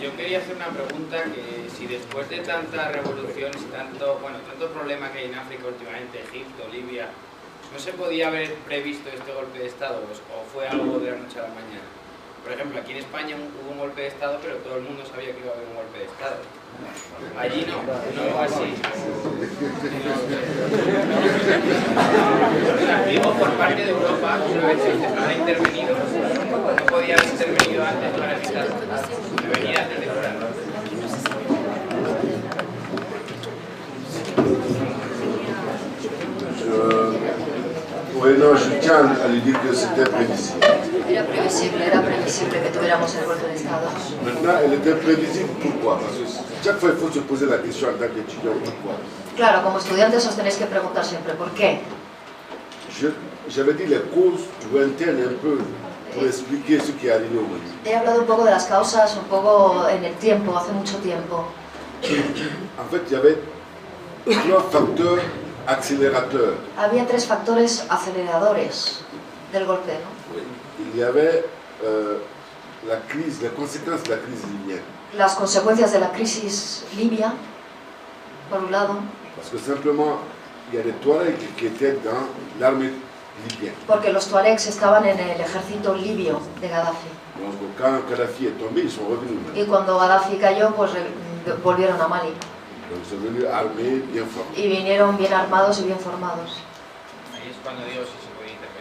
Yo quería hacer una pregunta, que si después de tantas revoluciones y tanto problema que hay en África últimamente, Egipto, Libia, ¿no se podía haber previsto este golpe de Estado o fue algo de la noche a la mañana? Por ejemplo, aquí en España hubo un golpe de Estado, pero todo el mundo sabía que iba a haber un golpe de Estado. Allí no fue así. Digo, por parte de Europa, una vez que ha intervenido, no podía haber intervenido antes para evitar venir antes de fuera. Bueno, je tiens à lui dire que c'était prévisible. Era previsible que tuviéramos el golpe de Estado. Maintenant, elle était prévisible, pourquoi? Parce que chaque fois, il faut se poser la question en tant qu'étudiant, pourquoi? Claro, como estudiantes os tenéis que preguntar siempre, ¿por qué? J'avais dit les causes lointaines un peu pour expliquer ce qui est arrivé au Mali. He hablado un poco de las causas, un poco en el tiempo, hace mucho tiempo. En fait, il y avait trois facteurs accélérateurs. Había tres factores aceleradores del golpe, ¿no? Il y avait la crise, les conséquences de la crise libyenne. Las consecuencias de la crisis libia, por un lado. Parce que simplement, il y a des Touaregs qui étaient dans l'armée libyenne. Porque los tuaregs estaban en el ejército libio de Gaddafi. Donc quand Kadhafi est tombé, ils sont revenus. Y cuando Gaddafi cayó, pues volvieron a Mali. Donc ils sont venus armés, bien formés. Y vinieron bien armados y bien formados. Ahí es cuando digo si se podía intervenir.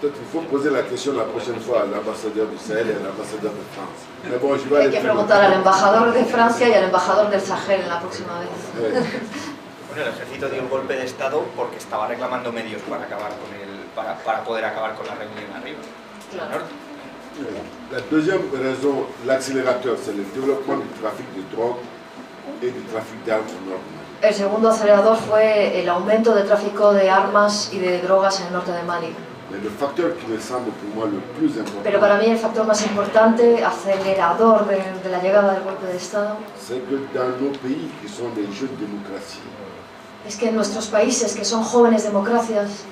Peut-être qu'il faut poser la question la prochaine fois à l'ambassadeur du Sahel et à l'ambassadeur de France. Mais bon, je vais aller Hay que preguntar al embajador de Francia y al embajador del Sahel en la próxima vez. Bueno, el ejército dio un golpe de Estado porque estaba reclamando medios para acabar con para poder acabar con la rebelión arriba, en el norte. La deuxième raison, l'accélérateur, c'est le développement du trafic de drogue et du trafic d'armes au nord. El segundo acelerador fue el aumento del tráfico de armas y de drogas en el norte de Mali. Mais le facteur qui me semble pour moi le plus important, Pero para mí el factor más importante, acelerador de la llegada del golpe de Estado, c'est que dans nos pays qui sont des jeunes démocraties, es que en nuestros países, que son jóvenes democracias,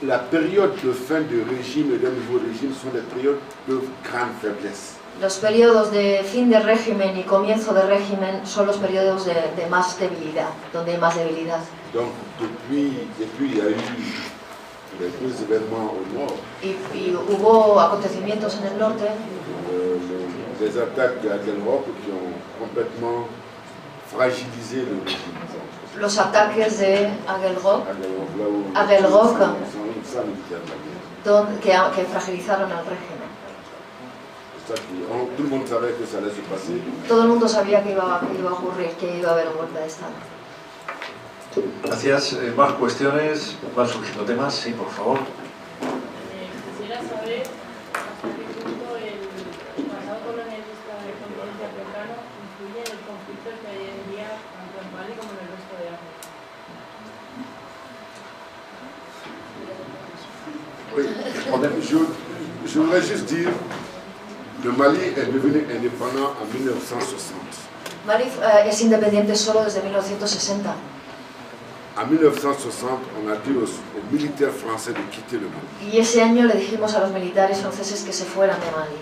la période de fin de régime et d'un nouveau régime sont des périodes de grande faiblesse. los periodos de fin de régimen y comienzo de régimen son los periodos de más debilidad, donde hay más debilidad. Donc depuis il y a eu les deux événements au nord, Y hubo acontecimientos en el norte, des attaques de Aguelrock qui ont complètement fragilisé le régime. los ataques de Aguelrock, Aguelrock, que fragilizaron al régimen. Tout le monde savait que ça allait se passer. Todo el mundo sabía que iba a ocurrir, que iba a haber un golpe de Estado. Gracias. Más cuestiones, van surgiendo temas, sí, por favor. Quisiera saber hasta qué punto el pasado colonialista del continente africano influye en el conflicto que hay hoy en día tanto en Mali como en el resto de África. Oui, je voudrais juste dire, le Mali est devenu indépendant en 1960. Mali es independiente solo desde 1960. En 1960, on a dit aux militaires français de quitter le Mali. Y ese año le dijimos a los militares franceses que se fueran de Mali.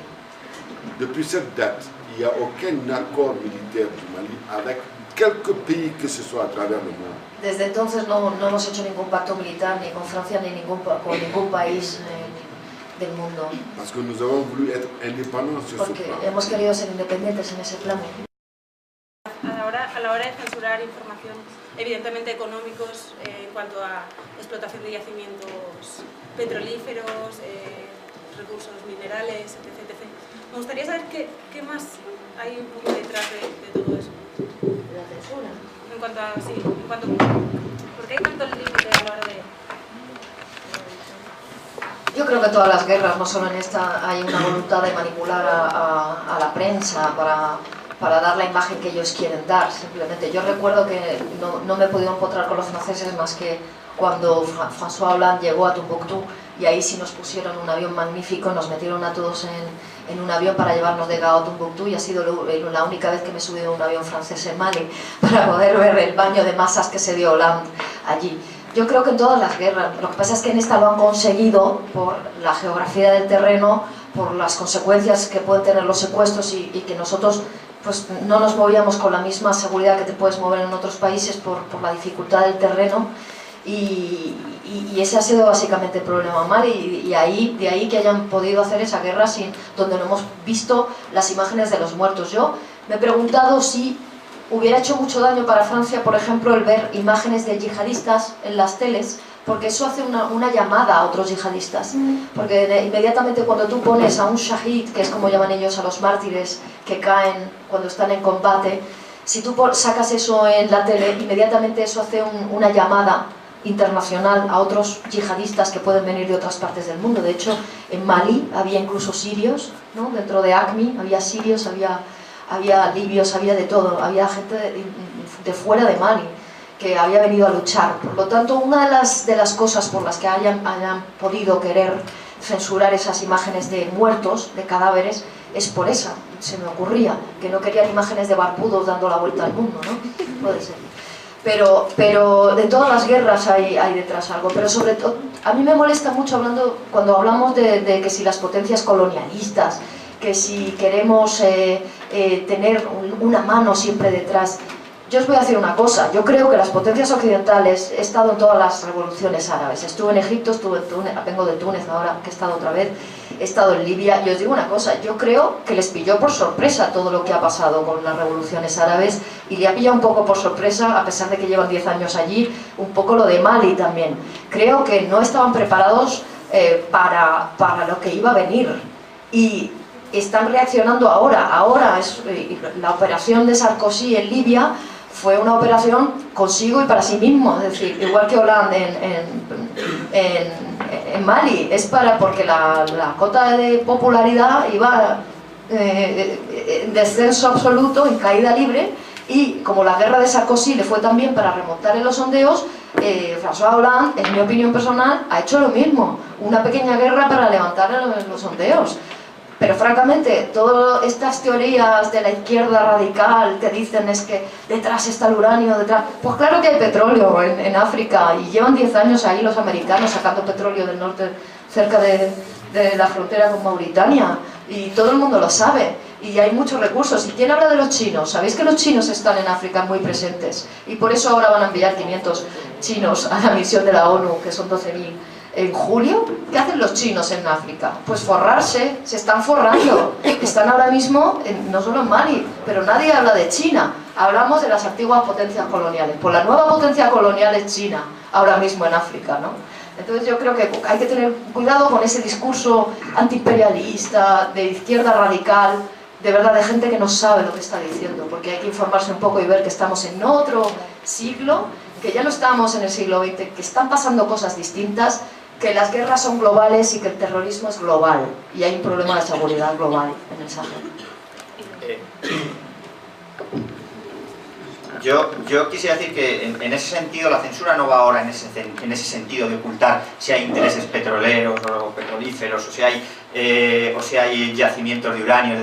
Depuis cette date, il n'y a aucun accord militaire du Mali avec quelque pays que ce soit à travers le monde. Desde entonces no hemos hecho ningún pacto militar ni con Francia ni con ningún país del mundo. Parce que nous avons voulu être indépendants sur ce Porque plan. hemos querido ser independientes en ese plano. A la hora de censurar información, evidentemente económicos, en cuanto a explotación de yacimientos petrolíferos, recursos minerales, etc. Me gustaría saber qué más hay un poco detrás de todo eso. La censura. ¿Por qué hay tanto límite a la hora de...? Yo creo que todas las guerras, no solo en esta, hay una voluntad de manipular a la prensa para dar la imagen que ellos quieren dar, simplemente. Yo recuerdo que no me he podido encontrar con los franceses más que cuando François Hollande llegó a Tombuctú, y ahí sí nos pusieron un avión magnífico, nos metieron a todos en un avión para llevarnos de Gao a Tombuctú, y ha sido la única vez que me he subido a un avión francés en Mali para poder ver el baño de masas que se dio Hollande allí. Yo creo que en todas las guerras. Lo que pasa es que en esta lo han conseguido por la geografía del terreno, por las consecuencias que pueden tener los secuestros y que nosotros pues no nos movíamos con la misma seguridad que te puedes mover en otros países por la dificultad del terreno. Y ese ha sido básicamente el problema, Mali, y de ahí que hayan podido hacer esa guerra donde no hemos visto las imágenes de los muertos. Yo me he preguntado si hubiera hecho mucho daño para Francia, por ejemplo, el ver imágenes de yihadistas en las teles, porque eso hace una llamada a otros yihadistas. Porque inmediatamente cuando tú pones a un shahid, que es como llaman ellos a los mártires que caen cuando están en combate, si tú sacas eso en la tele, inmediatamente eso hace una llamada internacional a otros yihadistas que pueden venir de otras partes del mundo. De hecho, en Mali había incluso sirios, ¿no? Dentro de ACMI había sirios, había libios, había de todo, había gente de fuera de Mali que había venido a luchar. Por lo tanto, una de las cosas por las que hayan podido querer censurar esas imágenes de muertos, de cadáveres, es por esa, se me ocurría, que no querían imágenes de barbudos dando la vuelta al mundo, ¿no? Puede ser. Pero de todas las guerras hay detrás algo, pero sobre todo, a mí me molesta mucho cuando hablamos de que si las potencias colonialistas, que si queremos tener una mano siempre detrás. Yo os voy a decir una cosa, yo creo que las potencias occidentales, he estado en todas las revoluciones árabes, estuve en Egipto, estuve en Túnez, vengo de Túnez ahora que he estado otra vez, he estado en Libia, y os digo una cosa, yo creo que les pilló por sorpresa todo lo que ha pasado con las revoluciones árabes, y le ha pillado un poco por sorpresa, a pesar de que llevan 10 años allí, un poco lo de Mali también. Creo que no estaban preparados para lo que iba a venir, y están reaccionando ahora la operación de Sarkozy en Libia fue una operación consigo y para sí mismo, es decir, igual que Hollande en Mali, es porque la cota de popularidad iba en descenso absoluto, en caída libre, y como la guerra de Sarkozy le fue también para remontar en los sondeos, François Hollande, en mi opinión personal, ha hecho lo mismo, una pequeña guerra para levantar los sondeos. Pero francamente, todas estas teorías de la izquierda radical te dicen es que detrás está el uranio, detrás... Pues claro que hay petróleo en África, y llevan 10 años ahí los americanos sacando petróleo del norte, cerca de la frontera con Mauritania, y todo el mundo lo sabe, y hay muchos recursos. ¿Y quién habla de los chinos? ¿Sabéis que los chinos están en África muy presentes? Y por eso ahora van a enviar 500 chinos a la misión de la ONU, que son 12.000. En julio, ¿qué hacen los chinos en África? Pues forrarse, se están forrando. Están ahora mismo, no solo en Mali, pero nadie habla de China. Hablamos de las antiguas potencias coloniales. Pues la nueva potencia colonial es China, ahora mismo en África, ¿no? Entonces yo creo que hay que tener cuidado con ese discurso antiimperialista, de izquierda radical, de verdad, de gente que no sabe lo que está diciendo, porque hay que informarse un poco y ver que estamos en otro siglo, que ya no estamos en el siglo XX, que están pasando cosas distintas, que las guerras son globales y que el terrorismo es global, y hay un problema de seguridad global en el Sahel. Yo quisiera decir que en ese sentido la censura no va ahora en ese sentido de ocultar si hay intereses petroleros o petrolíferos, o si hay yacimientos de uranio.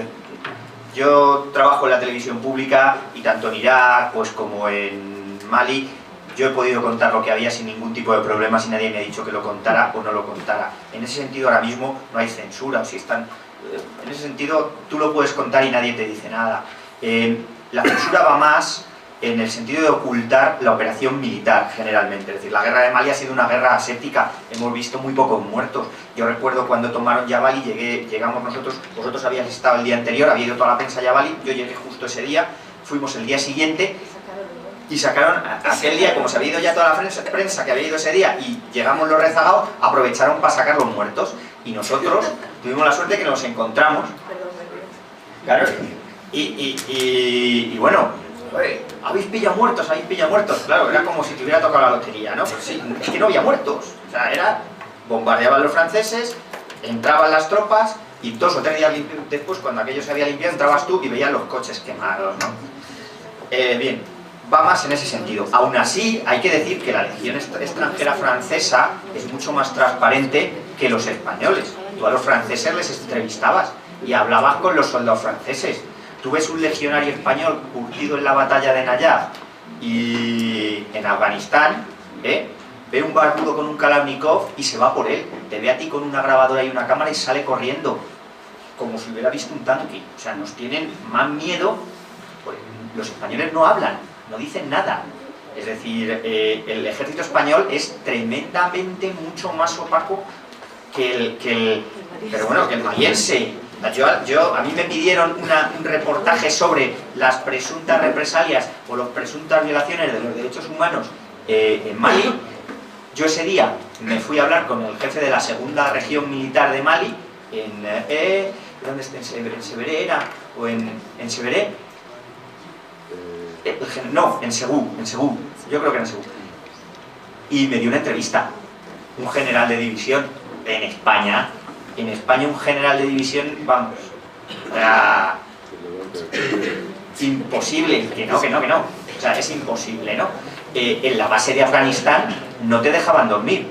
Yo trabajo en la televisión pública, y tanto en Irak pues como en Mali yo he podido contar lo que había sin ningún tipo de problemas, y nadie me ha dicho que lo contara o no lo contara. En ese sentido ahora mismo no hay censura, en ese sentido tú lo puedes contar y nadie te dice nada. La censura va más en el sentido de ocultar la operación militar generalmente, es decir, la guerra de Mali ha sido una guerra aséptica, hemos visto muy pocos muertos. Yo recuerdo cuando tomaron Yabali, llegamos vosotros habíais estado el día anterior, había ido toda la prensa a Yabali, yo llegué justo ese día, fuimos el día siguiente, y sacaron aquel día, como se había ido ya toda la prensa que había ido ese día, y llegamos los rezagados, aprovecharon para sacar los muertos, y nosotros tuvimos la suerte que nos encontramos. Claro, y bueno, habéis pillado muertos, claro, era como si te hubiera tocado la lotería, ¿no? Pues sí, es que no había muertos, o sea, bombardeaban los franceses, entraban las tropas, y 2 o 3 días después, cuando aquello se había limpiado, entrabas tú y veías los coches quemados, ¿no? Bien, va más en ese sentido. Aún así, hay que decir que la Legión extranjera francesa es mucho más transparente que los españoles. Tú a los franceses les entrevistabas y hablabas con los soldados franceses. Tú ves un legionario español curtido en la batalla de Nayaf y en Afganistán, ve un barbudo con un Kalashnikov y se va por él, te ve a ti con una grabadora y una cámara y sale corriendo, como si hubiera visto un tanque. O sea, nos tienen más miedo, pues los españoles no hablan, no dicen nada. Es decir, el ejército español es tremendamente mucho más opaco que el maliense. A mí me pidieron un reportaje sobre las presuntas represalias o las presuntas violaciones de los derechos humanos en Mali. Yo ese día me fui a hablar con el jefe de la segunda región militar de Mali, ¿dónde está? ¿En Severé era? ¿O en Severé? No, en Segú, yo creo que en Segú. Y me dio una entrevista, un general de división en España un general de división, vamos, era imposible, que no, o sea, es imposible, ¿no? En la base de Afganistán no te dejaban dormir,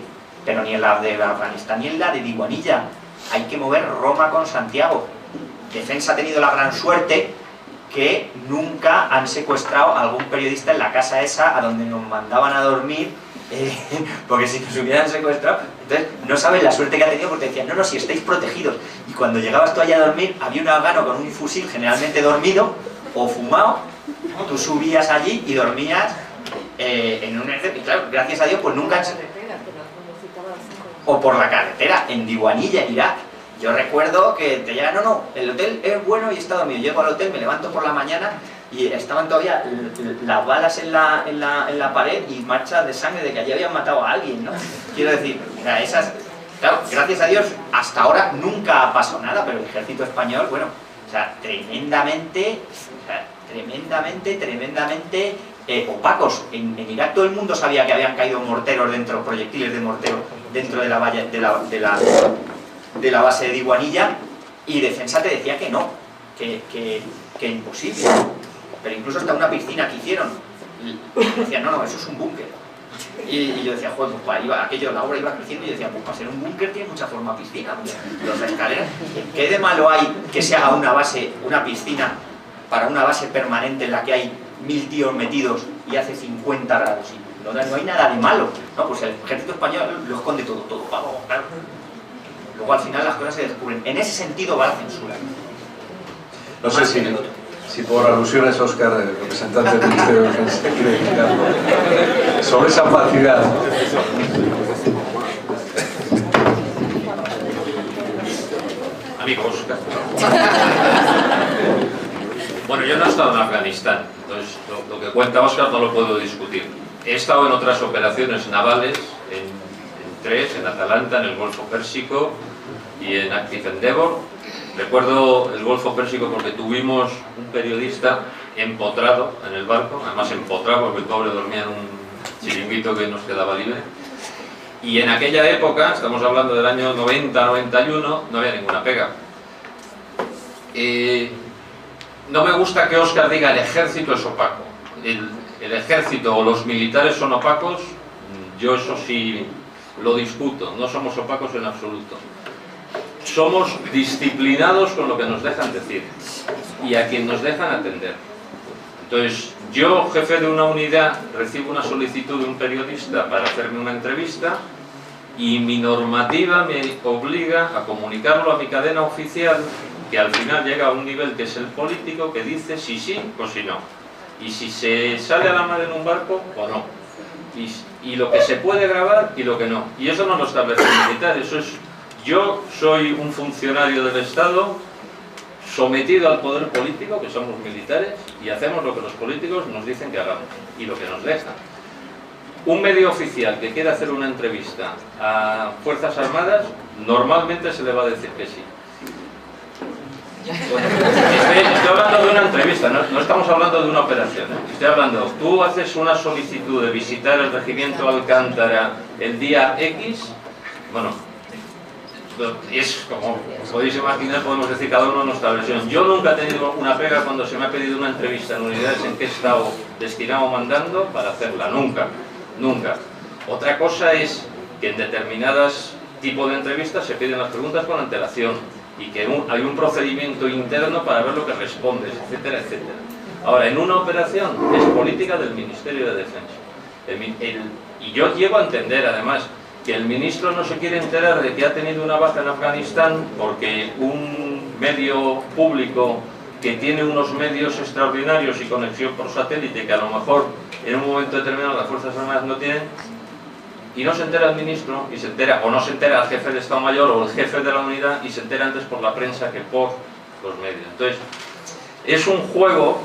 pero ni en la de Afganistán ni en la de Diwanilla, hay que mover Roma con Santiago. Defensa ha tenido la gran suerte que nunca han secuestrado a algún periodista en la casa esa a donde nos mandaban a dormir, porque si nos hubieran secuestrado, entonces no sabes la suerte que ha tenido, porque decían, no, si estáis protegidos. Y cuando llegabas tú allá a dormir, había un afgano con un fusil generalmente dormido o fumado, tú subías allí y dormías en un ejército, y claro, gracias a Dios, pues nunca han... O por la carretera, en Diwanilla, en Irak. Yo recuerdo que te llegan, no, el hotel es bueno y está dormido. Llego al hotel, me levanto por la mañana y estaban todavía las balas en la pared y marchas de sangre de que allí habían matado a alguien, ¿no? Quiero decir, esas... Claro, gracias a Dios, hasta ahora nunca ha pasado nada, pero el ejército español, bueno, o sea, tremendamente opacos. En Irak todo el mundo sabía que habían caído morteros dentro, proyectiles de mortero dentro de la valla, de la base de Diwanilla, y Defensa te decía que no, que imposible. Pero incluso hasta una piscina que hicieron, decían, no, eso es un búnker. Y yo decía, joder, pues la obra iba creciendo, y yo decía, pues para ser un búnker tiene mucha forma piscina. Los escaleras, ¿qué de malo hay que se haga una piscina para una base permanente en la que hay 1000 tíos metidos y hace 50 grados? No hay nada de malo. No, pues el ejército español lo esconde todo, vamos, claro. Luego al final las cosas se descubren. En ese sentido va la censura. No sé si por alusiones, Óscar, el representante del Ministerio de Defensa, quiere decir algo sobre esa opacidad. Amigo Óscar. Bueno, yo no he estado en Afganistán, entonces lo que cuenta Óscar no lo puedo discutir. He estado en otras operaciones navales, en Atalanta, en el Golfo Pérsico y en Active Endeavour. Recuerdo el Golfo Pérsico porque tuvimos un periodista empotrado en el barco, además empotrado porque el pobre dormía en un chiringuito que nos quedaba libre. Y en aquella época, estamos hablando del año 90-91, no había ninguna pega. No me gusta que Óscar diga el ejército es opaco. El ejército o los militares son opacos, yo eso sí lo discuto, no somos opacos en absoluto. Somos disciplinados con lo que nos dejan decir y a quien nos dejan atender. Entonces, yo, jefe de una unidad, recibo una solicitud de un periodista para hacerme una entrevista y mi normativa me obliga a comunicarlo a mi cadena oficial, que al final llega a un nivel que es el político, que dice si sí o si no. Y si se sale a la mar en un barco o no. Y lo que se puede grabar y lo que no. Y eso no lo establece el militar, eso es... Yo soy un funcionario del Estado sometido al poder político, que somos militares, y hacemos lo que los políticos nos dicen que hagamos y lo que nos dejan. Un medio oficial que quiera hacer una entrevista a Fuerzas Armadas, normalmente se le va a decir que sí. Bueno, estoy hablando de una entrevista, no estamos hablando de una operación, ¿eh? Estoy hablando, tú haces una solicitud de visitar el regimiento Alcántara el día X, bueno, es como podéis imaginar, podemos decir cada uno nuestra versión. Yo nunca he tenido una pega cuando se me ha pedido una entrevista en unidades en que he estado destinado o mandando para hacerla, nunca. Otra cosa es que en determinados tipos de entrevistas se piden las preguntas con antelación y que hay un procedimiento interno para ver lo que respondes, etcétera, etcétera. Ahora, en una operación es política del Ministerio de Defensa. Y yo llego a entender, además, que el ministro no se quiere enterar de que ha tenido una baja en Afganistán porque un medio público que tiene unos medios extraordinarios y conexión por satélite que a lo mejor en un momento determinado las Fuerzas Armadas no tienen, y no se entera el ministro, y se entera, o no se entera el jefe de Estado Mayor o el jefe de la unidad, y se entera antes por la prensa que por los medios. Entonces, es un juego,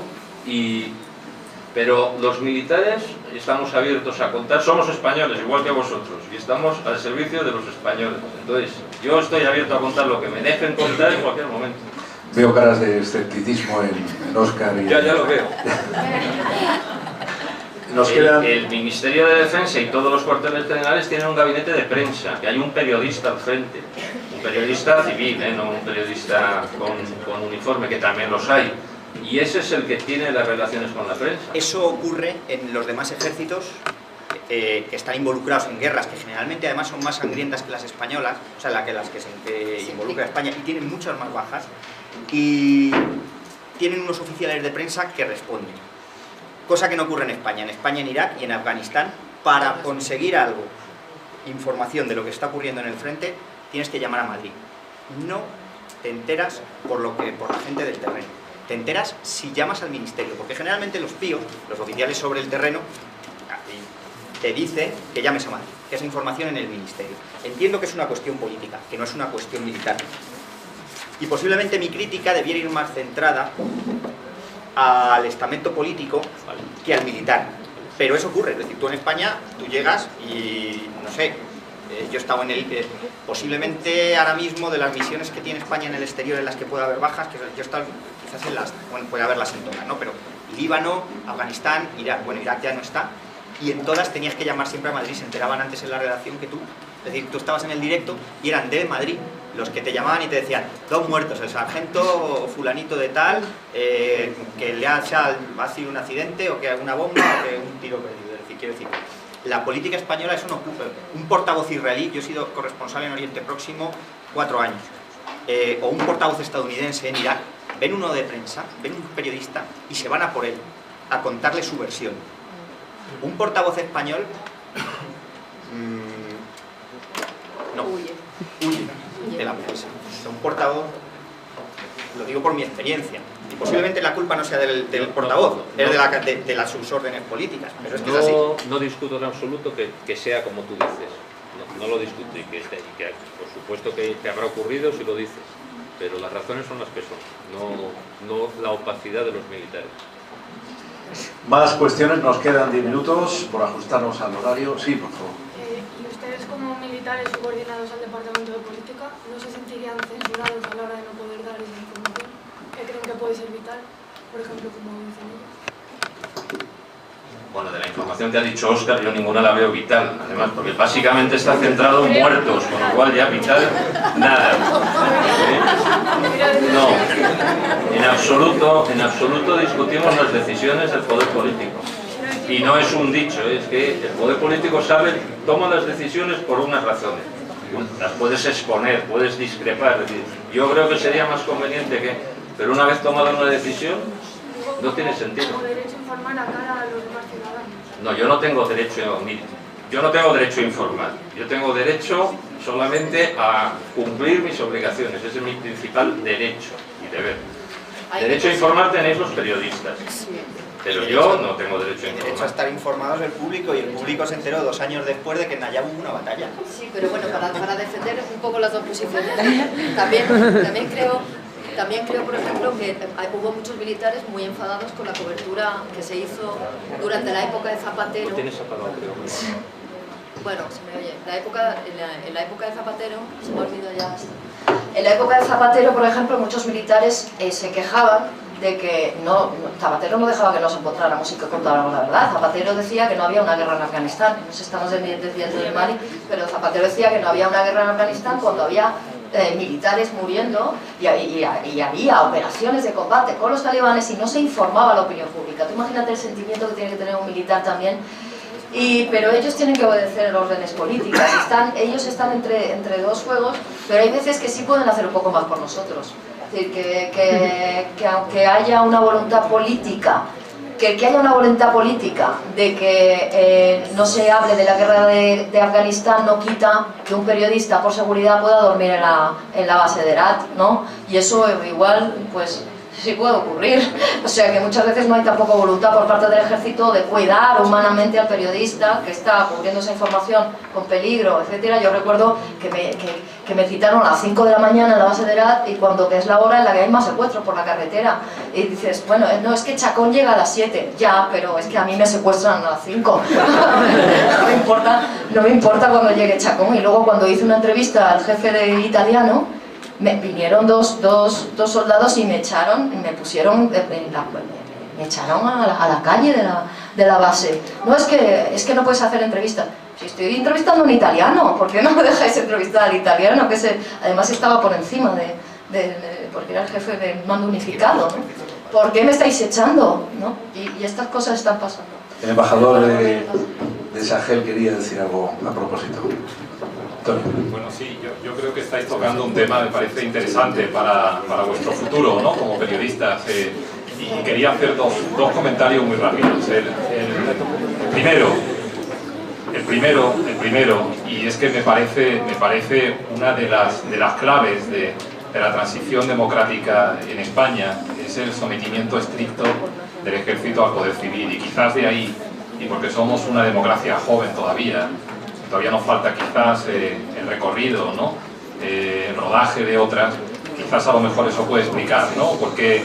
pero los militares estamos abiertos a contar, somos españoles igual que vosotros, y estamos al servicio de los españoles. Entonces, yo estoy abierto a contar lo que me dejen contar en cualquier momento. Veo caras de escepticismo en Óscar y... Ya lo veo. Nos quedan... El Ministerio de Defensa y todos los cuarteles generales tienen un gabinete de prensa, que hay un periodista al frente, un periodista civil, no un periodista con uniforme, que también los hay, y ese es el que tiene las relaciones con la prensa. Eso ocurre en los demás ejércitos que están involucrados en guerras, que generalmente además son más sangrientas que las españolas, o sea, las que se involucra España, y tienen muchas más bajas, y tienen unos oficiales de prensa que responden. Cosa que no ocurre en España, en Irak y en Afganistán. Para conseguir algo, información de lo que está ocurriendo en el frente, tienes que llamar a Madrid. No te enteras por la gente del terreno. Te enteras si llamas al ministerio, porque generalmente los PIOs, los oficiales sobre el terreno, te dicen que llames a Madrid, que esa información en el ministerio. Entiendo que es una cuestión política, que no es una cuestión militar. Y posiblemente mi crítica debiera ir más centrada al estamento político que al militar. Pero eso ocurre, es decir, tú en España, tú llegas y, no sé, yo he estado en el... posiblemente ahora mismo de las misiones que tiene España en el exterior en las que puede haber bajas, que yo he estado quizás en las... bueno, puede haberlas en todas, ¿no? Pero Líbano, Afganistán, Irak, bueno, Irak ya no está, y en todas tenías que llamar siempre a Madrid, se enteraban antes en la redacción que tú. Es decir, tú estabas en el directo y eran de Madrid los que te llamaban y te decían: 2 muertos, el sargento fulanito de tal, que le ha sido un accidente, o que alguna bomba, o que un tiro perdido. Es decir, quiero decir, la política española eso no ocupa. Un portavoz israelí, yo he sido corresponsal en Oriente Próximo 4 años, o un portavoz estadounidense en Irak, ven uno de prensa, ven un periodista y se van a por él, a contarle su versión. Un portavoz español no, huye de la prensa. Un portavoz, lo digo por mi experiencia, y posiblemente la culpa no sea del portavoz, es de las sus órdenes políticas, pero es que es así. No discuto en absoluto que sea como tú dices, no lo discuto, y que por supuesto que te habrá ocurrido si lo dices, pero las razones son las que son, no la opacidad de los militares. Más cuestiones, nos quedan 10 minutos por ajustarnos al horario. Sí, por favor. ¿Y ustedes como militares subordinados al Departamento de Política no se sentirían censurados a la hora de no poder dar esa información? ¿Qué creen que puede ser vital? Por ejemplo, como dicen ellos. Bueno, de la información que ha dicho Óscar, yo ninguna la veo vital, además, porque básicamente está centrado en muertos, con lo cual ya vital, nada. No, en absoluto discutimos las decisiones del poder político. Y no es un dicho, es que el poder político toma las decisiones por unas razones. Las puedes exponer, puedes discrepar, es decir, yo creo que sería más conveniente que... Pero una vez tomada una decisión, no tiene sentido. Como derecho a informar a cara a los demás ciudadanos. No, yo no tengo derecho a informar. Yo tengo derecho solamente a cumplir mis obligaciones. Ese es mi principal derecho y deber. Derecho a informar tenéis los periodistas. Pero yo no tengo derecho a informar. Derecho a estar informados el público, y el público se enteró 2 años después de que en Nayab hubo una batalla. Sí, pero bueno, para defender un poco las dos posiciones, también creo, por ejemplo, que hubo muchos militares muy enfadados con la cobertura que se hizo durante la época de Zapatero. ¿Lo tienes apagado, creo? Bueno, se me oye. En la época de Zapatero, se me ha olvidado ya. En la época de Zapatero, por ejemplo, muchos militares se quejaban de que Zapatero no dejaba que nos encontráramos y que contáramos la verdad. Zapatero decía que no había una guerra en Afganistán. Nos estamos desviando del Mali, pero Zapatero decía que no había una guerra en Afganistán cuando había militares muriendo y había operaciones de combate con los talibanes y no se informaba a la opinión pública. Tú imagínate el sentimiento que tiene que tener un militar también. Pero ellos tienen que obedecer órdenes políticas. Ellos están entre dos fuegos, pero hay veces que sí pueden hacer un poco más por nosotros. Es decir, que aunque haya una voluntad política que haya una voluntad política de que no se hable de la guerra de Afganistán no quita que un periodista por seguridad pueda dormir en la base de Herat, ¿no? Y eso igual, pues, sí puede ocurrir. O sea que muchas veces no hay tampoco voluntad por parte del ejército de cuidar humanamente al periodista que está cubriendo esa información con peligro, etcétera. Yo recuerdo que me citaron a las 5 de la mañana en la base de Herat y cuando que es la hora en la que hay más secuestros por la carretera. Y dices, bueno, no, es que Chacón llega a las 7, ya, pero es que a mí me secuestran a las 5. No me importa cuando llegue Chacón. Y luego cuando hice una entrevista al jefe de italiano, me vinieron dos soldados y me echaron, me pusieron, me echaron a la calle de la base. No, es que no puedes hacer entrevistas. Si estoy entrevistando a un italiano, ¿por qué no me dejáis entrevistar al italiano? Que además estaba por encima porque era el jefe del mando unificado, ¿no? ¿Por qué me estáis echando? ¿No? Y estas cosas están pasando. El embajador de Sahel quería decir algo a propósito. Bueno, sí, yo creo que estáis tocando un tema, me parece interesante para vuestro futuro, ¿no? Como periodistas. Y quería hacer dos comentarios muy rápidos. El primero, y es que me parece una de las claves de la transición democrática en España, es el sometimiento estricto del ejército al poder civil. Y quizás de ahí, y porque somos una democracia joven todavía nos falta quizás el recorrido, ¿no? El rodaje de otras, quizás a lo mejor eso puede explicar, ¿no? ¿Por qué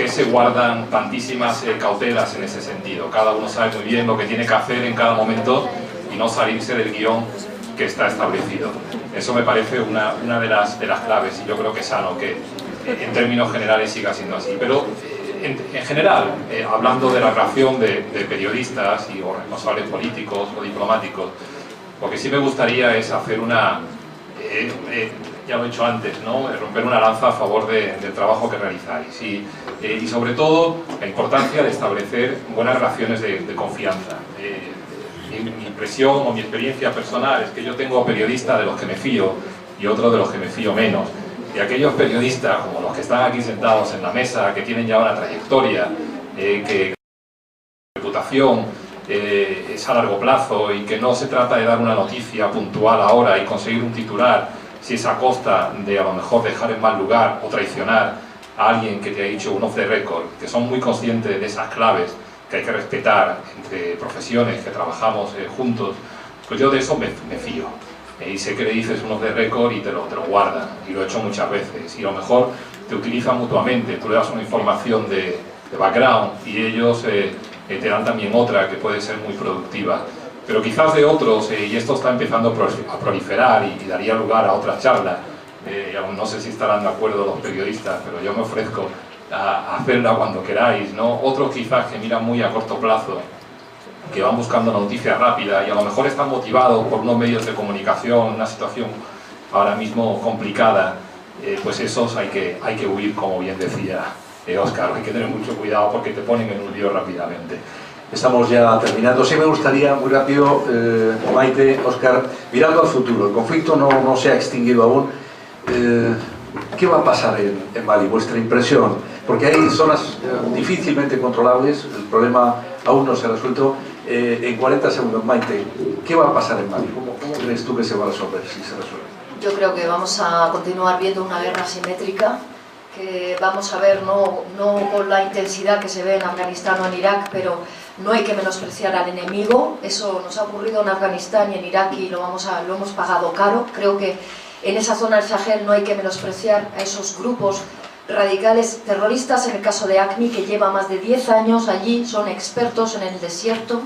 se guardan tantísimas cautelas en ese sentido? Cada uno sabe muy bien lo que tiene que hacer en cada momento y no salirse del guión que está establecido. Eso me parece una de las claves, y yo creo que es sano que en términos generales siga siendo así. Pero en general, hablando de la relación de periodistas o responsables políticos o diplomáticos, lo que sí me gustaría es hacer ya lo he hecho antes, ¿no? Romper una lanza a favor del trabajo que realizáis y sobre todo la importancia de establecer buenas relaciones de confianza. Mi impresión o mi experiencia personal es que yo tengo periodistas de los que me fío y otros de los que me fío menos. Y aquellos periodistas, como los que están aquí sentados en la mesa, que tienen ya una trayectoria, que reputación, es a largo plazo y que no se trata de dar una noticia puntual ahora y conseguir un titular si es a costa de a lo mejor dejar en mal lugar o traicionar a alguien que te ha dicho un off the record, que son muy conscientes de esas claves que hay que respetar entre profesiones que trabajamos juntos, pues yo de eso me fío. Y sé que le dices un off the record y te lo guardan, y lo he hecho muchas veces, y a lo mejor te utilizan mutuamente, tú le das una información de background y ellos te dan también otra que puede ser muy productiva. Pero quizás de otros, y esto está empezando a proliferar y daría lugar a otras charlas, aún no sé si estarán de acuerdo los periodistas, pero yo me ofrezco a hacerla cuando queráis, ¿no? Otros quizás que miran muy a corto plazo, que van buscando noticias rápidas y a lo mejor están motivados por unos medios de comunicación, una situación ahora mismo complicada, pues esos hay que huir, como bien decía Óscar. Hay que tener mucho cuidado porque te ponen en un lío rápidamente. Estamos ya terminando. Sí me gustaría, muy rápido, Maite, Óscar, mirando al futuro. El conflicto no se ha extinguido aún. ¿Qué va a pasar en Mali? Vuestra impresión. Porque hay zonas difícilmente controlables, el problema aún no se ha resuelto. En 40 segundos, Maite, ¿qué va a pasar en Mali? ¿Cómo crees tú que se va a resolver, si se resuelve? Yo creo que vamos a continuar viendo una guerra asimétrica, que vamos a ver no con la intensidad que se ve en Afganistán o en Irak, pero no hay que menospreciar al enemigo. Eso nos ha ocurrido en Afganistán y en Irak y lo hemos pagado caro. Creo que en esa zona del Sahel no hay que menospreciar a esos grupos radicales terroristas. En el caso de AQMI, que lleva más de 10 años allí, son expertos en el desierto,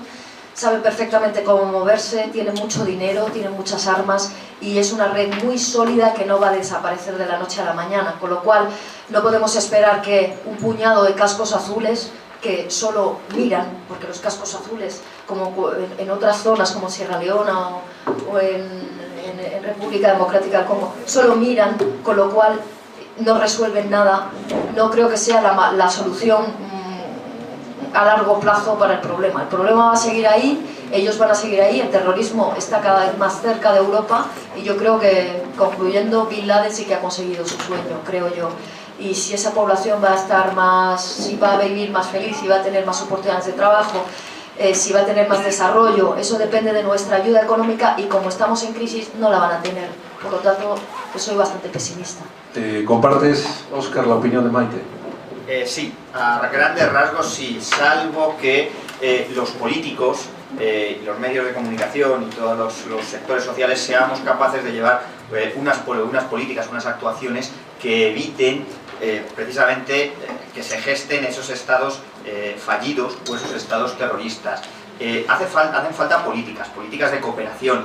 saben perfectamente cómo moverse, tienen mucho dinero, tienen muchas armas y es una red muy sólida que no va a desaparecer de la noche a la mañana, con lo cual no podemos esperar que un puñado de cascos azules que solo miran, porque los cascos azules, como en otras zonas como Sierra Leona o en República Democrática del Congo, solo miran, con lo cual no resuelven nada. No creo que sea la solución a largo plazo para el problema. El problema va a seguir ahí, ellos van a seguir ahí, el terrorismo está cada vez más cerca de Europa y yo creo que, concluyendo, Bin Laden sí que ha conseguido su sueño, creo yo. y si esa población va a estar más, si va a vivir más feliz, si va a tener más oportunidades de trabajo, si va a tener más desarrollo, eso depende de nuestra ayuda económica y como estamos en crisis no la van a tener. Por lo tanto, pues soy bastante pesimista. ¿Compartes, Óscar, la opinión de Maite? Sí, a grandes rasgos sí, salvo que los políticos, los medios de comunicación y todos los sectores sociales seamos capaces de llevar unas políticas, unas actuaciones que eviten precisamente que se gesten esos estados fallidos o esos estados terroristas. Hacen falta políticas de cooperación,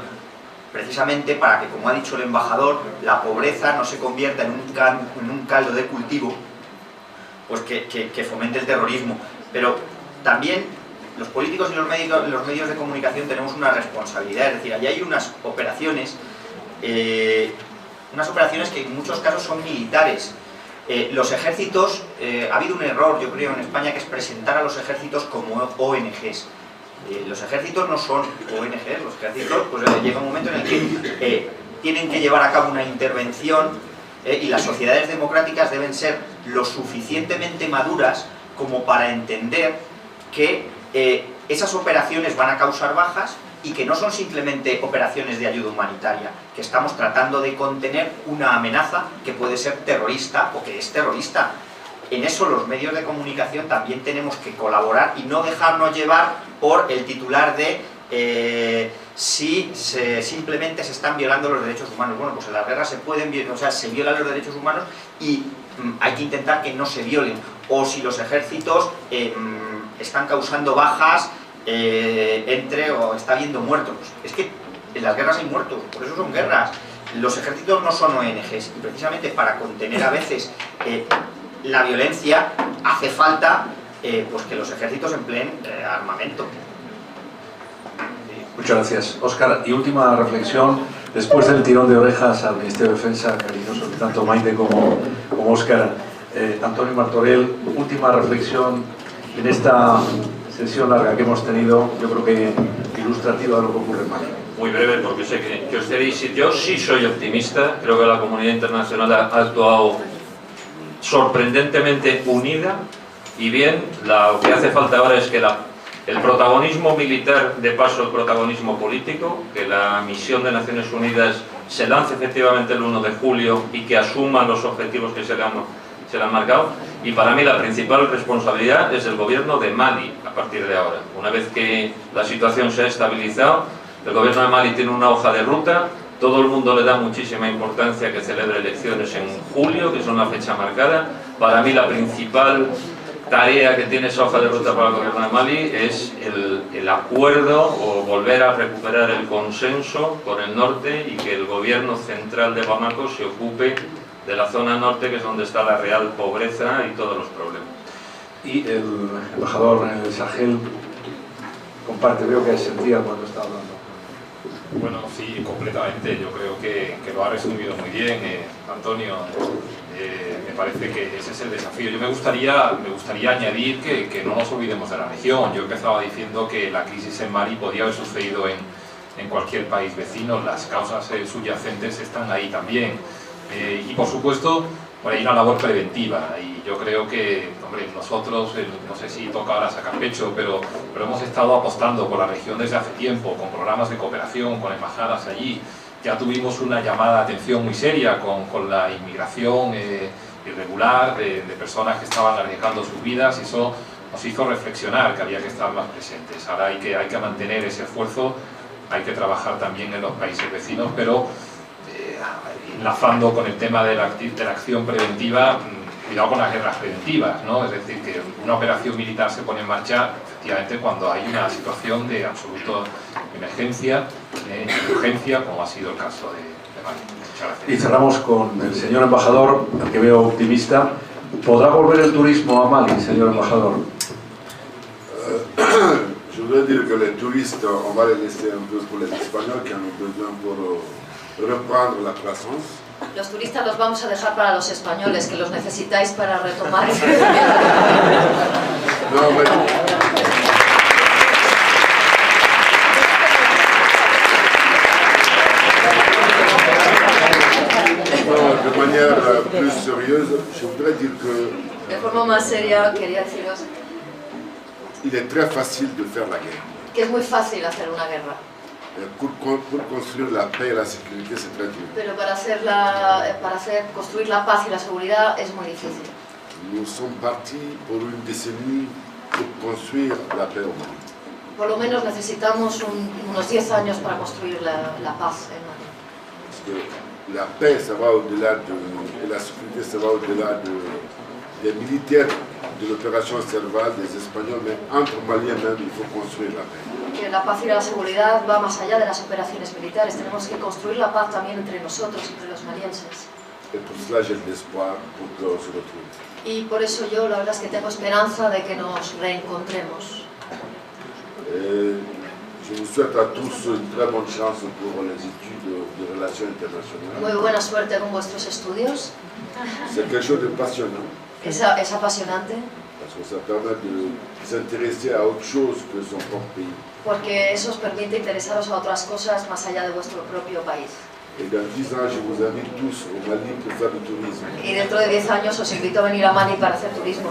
precisamente para que, como ha dicho el embajador, la pobreza no se convierta en un caldo de cultivo pues que fomente el terrorismo. Pero también los políticos y los medios de comunicación tenemos una responsabilidad, es decir, allí hay unas operaciones que en muchos casos son militares. Los ejércitos, ha habido un error, yo creo, en España, que es presentar a los ejércitos como ONGs. Los ejércitos no son ONGs, los ejércitos pues, llega un momento en el que tienen que llevar a cabo una intervención y las sociedades democráticas deben ser lo suficientemente maduras como para entender que esas operaciones van a causar bajas y que no son simplemente operaciones de ayuda humanitaria, que estamos tratando de contener una amenaza que puede ser terrorista o que es terrorista. En eso los medios de comunicación también tenemos que colaborar y no dejarnos llevar por el titular de si simplemente se están violando los derechos humanos. Bueno, pues en las guerras se violan los derechos humanos y hay que intentar que no se violen. O si los ejércitos están causando bajas o está habiendo muertos. Es que en las guerras hay muertos, por eso son guerras. Los ejércitos no son ONGs y precisamente para contener a veces la violencia hace falta pues que los ejércitos empleen armamento. Muchas gracias, Óscar. Y última reflexión, después del tirón de orejas al Ministerio de Defensa, cariñoso de tanto Maite como Óscar, Antonio Martorell, última reflexión en esta sesión larga que hemos tenido, yo creo que ilustrativa de lo que ocurre en Mali. Muy breve, porque sé que os queréis ir. Yo sí soy optimista, creo que la comunidad internacional ha actuado sorprendentemente unida y bien. Lo que hace falta ahora es que el protagonismo militar dé paso al protagonismo político, que la misión de Naciones Unidas se lance efectivamente el 1 de julio y que asuma los objetivos que se le han marcado. Y para mí la principal responsabilidad es del gobierno de Mali a partir de ahora. Una vez que la situación se ha estabilizado, el gobierno de Mali tiene una hoja de ruta, todo el mundo le da muchísima importancia que celebre elecciones en julio, que son la fecha marcada. Para mí la principal tarea que tiene esa hoja de ruta para el gobierno de Mali es el acuerdo o volver a recuperar el consenso con el norte y que el gobierno central de Bamako se ocupe de la zona norte, que es donde está la real pobreza y todos los problemas. Y el embajador Sahel comparte, veo que sentía cuando está hablando. Bueno, sí, completamente. Yo creo que lo ha resumido muy bien, Antonio. Me parece que ese es el desafío. Yo me gustaría añadir que no nos olvidemos de la región. Yo empezaba diciendo que la crisis en Mali podía haber sucedido en cualquier país vecino. Las causas subyacentes están ahí también. Y por supuesto, hay una labor preventiva. Y yo creo que, hombre, nosotros, no sé si toca ahora sacar pecho, pero hemos estado apostando por la región desde hace tiempo, con programas de cooperación, con embajadas allí. Ya tuvimos una llamada de atención muy seria con la inmigración irregular de personas que estaban arriesgando sus vidas, y eso nos hizo reflexionar que había que estar más presentes. Ahora hay que mantener ese esfuerzo, hay que trabajar también en los países vecinos, pero enlazando con el tema de la acción preventiva, cuidado con las guerras preventivas, ¿no? Es decir, que una operación militar se pone en marcha efectivamente cuando hay una situación de absoluta emergencia, urgencia, como ha sido el caso de Mali. Muchas gracias. Y cerramos con el señor embajador, al que veo optimista. ¿Podrá volver el turismo a Mali, señor embajador? Je voudrais dire que les touristes, on va les laisser un peu pour les Espagnols qui en ont besoin pour reprendre la croissance. Los turistas los vamos a dejar para los españoles, que los necesitáis para retomar. No, mais... de manière plus sérieuse, je voudrais dire que De forma más seria, quería deciros il est très facile de faire la guerre. que es muy fácil hacer una guerra, Pour construire la paix et la sécurité, c'est très dur. pero construir la paz y la seguridad es muy difícil. Nous sommes partis pour une décennie pour construire la paix au Mali. Por lo menos necesitamos unos 10 años para construir la paz en Mali. Parce que la paix, ça va au-delà et la sécurité, ça va au-delà des militaires de l'opération Serval, des Espagnols, mais entre Maliens même, il faut construire la paix. Que la paz y la seguridad va más allá de las operaciones militares. Tenemos que construir la paz también entre nosotros, entre los malienses. Et pour cela, j'ai de l'espoir pour qu'on se retrouve. Y por eso yo, la verdad es que tengo esperanza de que nos reencontremos. Je vous souhaite à tous une très bonne chance pour les études de relations internationales. Muy buena suerte con vuestros estudios. C'est quelque chose de passionnant, Es apasionante, parce que ça permet de s'intéresser à autre chose que son propre pays. porque eso os permite interesaros a otras cosas más allá de vuestro propio país. Et dans 10 ans, je vous invite tous au Mali pour faire du tourisme. Y dentro de 10 años os invito a venir a Mali para hacer turismo.